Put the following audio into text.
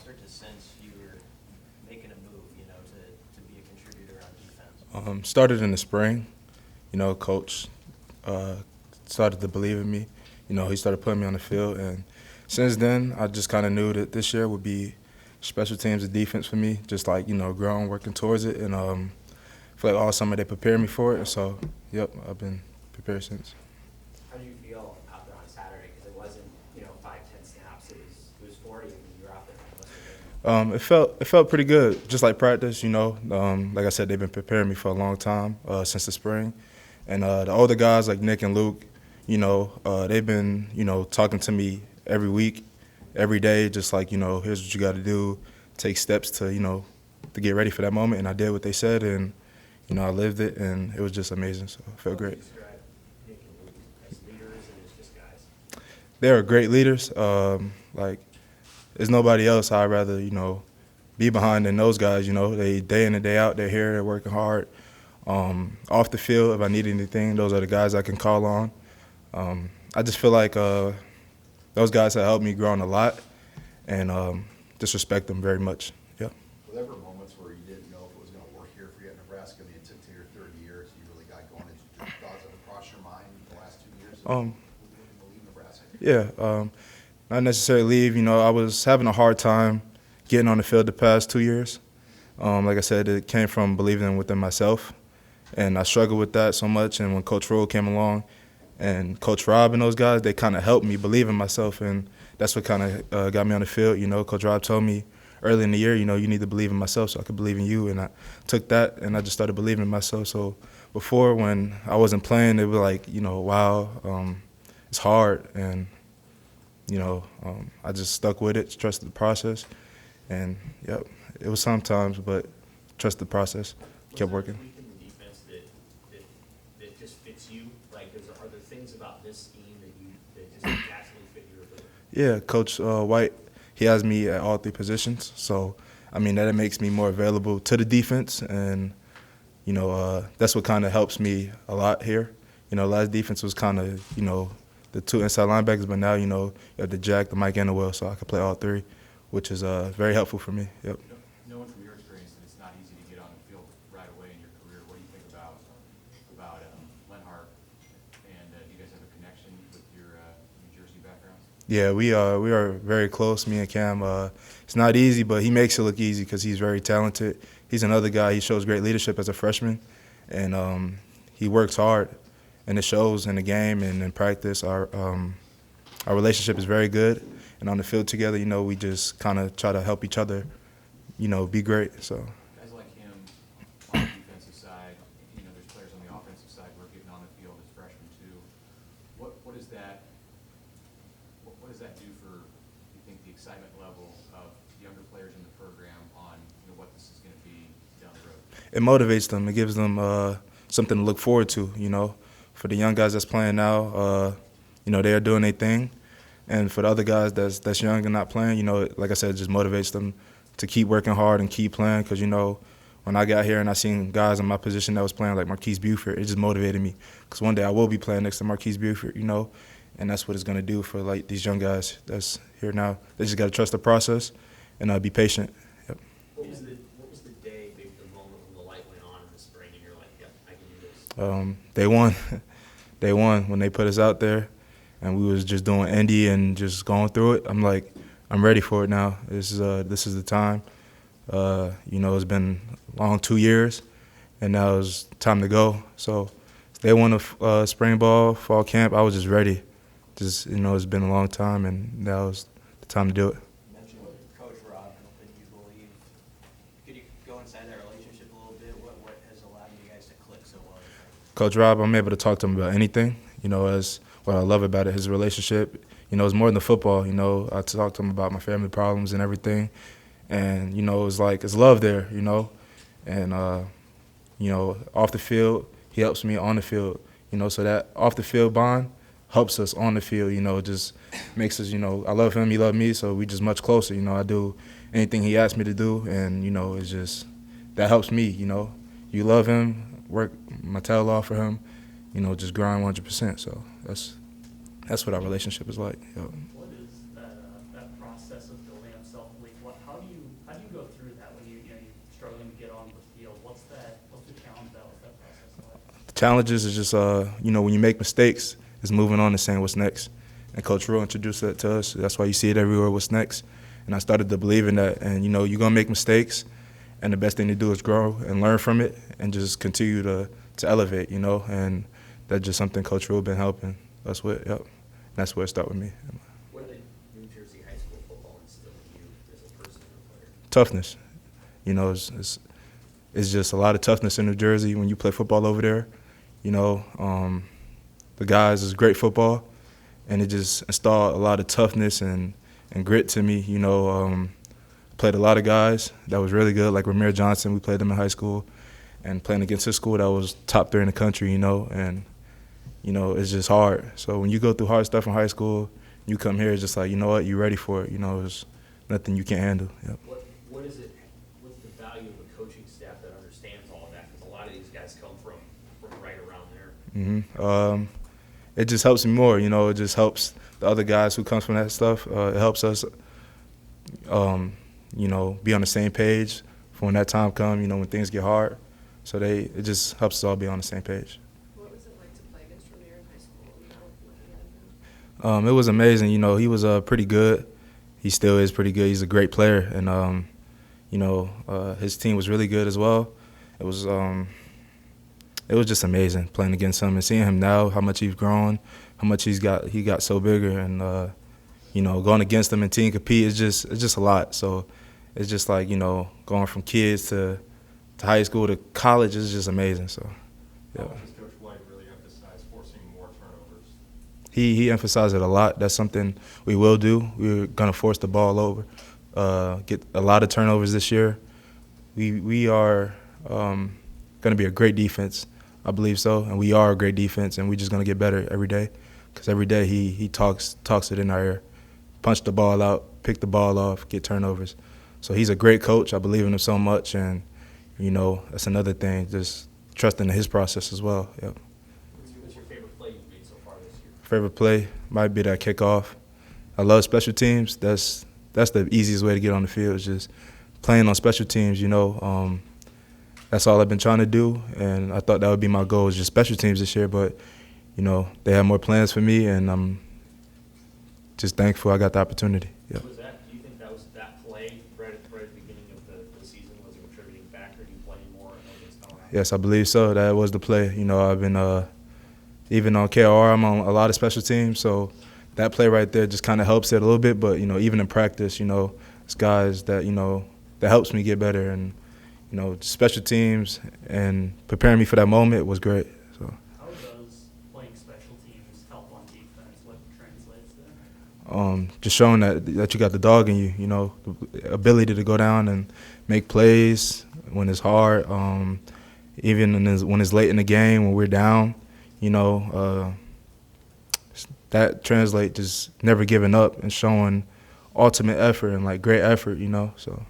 start to sense you were making a move, to be a contributor on defense? Started in the spring. Coach uh, started to believe in me. He started putting me on the field, and since then, I just kind of knew that this year would be special teams and defense for me. Just like growing, working towards it, and I feel like all summer they prepared me for it. So, yep, I've been prepared since. How do you feel out there on Saturday? Because it wasn't 5-10 snaps. It was 40, and you were out there for most of it. It felt pretty good, just like practice. Like I said, they've been preparing me for a long time since the spring, and the older guys like Nick and Luke, they've been talking to me every week, every day, just like here's what you got to do, take steps to to get ready for that moment, and I did what they said, and I lived it, and it was just amazing. So it felt great. Describe Nick and Luke as leaders and as just guys. They are great leaders. Like, there's nobody else I'd rather, be behind than those guys. They day in and day out, they're here, they're working hard. Off the field, if I need anything, those are the guys I can call on. I just feel like those guys have helped me grow a lot, and just respect them very much. Yeah. Were there ever moments where you didn't know if it was going to work here for you at Nebraska, and you took to your third year, so you really got going? Did you just thoughts ever cross your mind the last 2 years of leaving Nebraska? Yeah. Not necessarily leave. I was having a hard time getting on the field the past 2 years. Like I said, it came from believing within myself, and I struggled with that so much. And when Coach Rule came along, and Coach Rob and those guys, they kind of helped me believe in myself, and that's what kind of got me on the field. Coach Rob told me early in the year, you need to believe in myself so I could believe in you, and I took that, and I just started believing in myself. So before, when I wasn't playing, they were like, wow, it's hard, and I just stuck with it, trusted the process, and yep, it was sometimes, but trusted the process, kept working. Was there a tweak in the defense that just fits you? Like, are there things about this scheme that just naturally fit your ability? Yeah, Coach White, he has me at all 3 positions, so that makes me more available to the defense, and that's what kind of helps me a lot here. Last defense was kind of the 2 inside linebackers, but now you have the Jack, the Mike, and the Will, so I can play all 3, which is very helpful for me. Yep. Knowing from your experience that it's not easy to get on the field right away in your career, what do you think about Lenhart, and do you guys have a connection with your New Jersey backgrounds? Yeah, we are very close, me and Cam. It's not easy, but he makes it look easy because he's very talented. He's another guy. He shows great leadership as a freshman, and he works hard, and it shows in the game and in practice. Our relationship is very good, and on the field together, we just kind of try to help each other, be great. So. Guys like him on the defensive side, there's players on the offensive side who are getting on the field as freshmen too. What does that do for, you think, the excitement level of younger players in the program on what this is going to be down the road? It motivates them. It gives them something to look forward to. For the young guys that's playing now, they are doing their thing, and for the other guys that's young and not playing, like I said, it just motivates them to keep working hard and keep playing. Because when I got here and I seen guys in my position that was playing like Marquise Buford, it just motivated me. Because one day I will be playing next to Marquise Buford, and that's what it's going to do for like these young guys that's here now. They just got to trust the process and be patient. Yep. What was the day, maybe the moment when the light went on in the spring, and you're like, yep, I can do this? They won. They won when they put us out there, and we was just doing indie and just going through it. I'm like, I'm ready for it now. This is the time. It's been a long 2 years, and now it's time to go. So they won a spring ball, fall camp. I was just ready. It's been a long time, and now was the time to do it. You mentioned Coach Rob, that you believe. Could you go inside that relationship a little bit? What has allowed you guys to click so well? Coach Rob, I'm able to talk to him about anything. As what I love about it, his relationship. It's more than football. I talk to him about my family problems and everything, and it's like it's love there. And off the field, he helps me on the field. So that off the field bond helps us on the field. Just makes us. I love him, he loves me, so we just much closer. I do anything he asks me to do, and it's just that helps me. You love him, work my tail off for him. Just grind 100%. So that's what our relationship is like. Yep. What is that process of building up self-belief? How do Challenges is just, you know, when you make mistakes, it's moving on and saying what's next. And Coach Rule introduced that to us. That's why you see it everywhere, what's next. And I started to believe in that. And, you know, you're going to make mistakes, and the best thing to do is grow and learn from it and just continue to elevate, you know. And that's just something Coach Rule been helping us with, yep. That's where it started with me. What did New Jersey high school football instill in you as a person and a player? Toughness. You know, it's just a lot of toughness in New Jersey when you play football over there. You know, the guys is great football, and it just installed a lot of toughness and grit to me. You know, played a lot of guys that was really good, like Ramir Johnson. We played him in high school, and playing against his school that was top 3 in the country. You know, and you know it's just hard. So when you go through hard stuff in high school, you come here, it's just like, you know what, you're ready for it. You know, there's nothing you can't handle. Yep. What is it? What's the value of a coaching staff that understands all of that? Because a lot of these guys come from right around there. It just helps me more, you know. It just helps the other guys who comes from that stuff. It helps us, you know, be on the same page for when that time comes, you know, when things get hard. So it just helps us all be on the same page. What was it like to play against Ramir in high school? You know, looking at him? It was amazing. You know, he was pretty good. He still is pretty good. He's a great player, and you know, his team was really good as well. It was just amazing playing against him and seeing him now, how much he's grown, how much he got so bigger, and you know, going against him and team compete is just a lot. So it's just like, you know, going from kids to high school to college is just amazing. So yeah. How much does Coach White really emphasize forcing more turnovers? He emphasized it a lot. That's something we will do. We're gonna force the ball over, get a lot of turnovers this year. We are gonna be a great defense. I believe so, and we are a great defense, and we're just going to get better every day, because every day he talks it in our ear. Punch the ball out, pick the ball off, get turnovers. So he's a great coach. I believe in him so much, and, you know, that's another thing, just trusting in his process as well. Yep. What's your favorite play you've made so far this year? Favorite play might be that kickoff. I love special teams. That's the easiest way to get on the field, is just playing on special teams, you know. That's all I've been trying to do, and I thought that would be my goal, is just special teams this year. But, you know, they have more plans for me, and I'm just thankful I got the opportunity. Yeah. Do you think that was that play right at the beginning of the season was a contributing factor to you playing more against Colorado? Yes, I believe so. That was the play. You know, I've been even on KR, I'm on a lot of special teams, so that play right there just kind of helps it a little bit. But, you know, even in practice, you know, it's guys that, you know, that helps me get better. And, you know, special teams and preparing me for that moment was great. So. How does playing special teams help on defense? What translates there? Just showing that you got the dog in you, you know, the ability to go down and make plays when it's hard, even when it's late in the game, when we're down, you know, that translates just never giving up and showing ultimate effort and, like, great effort, you know, so.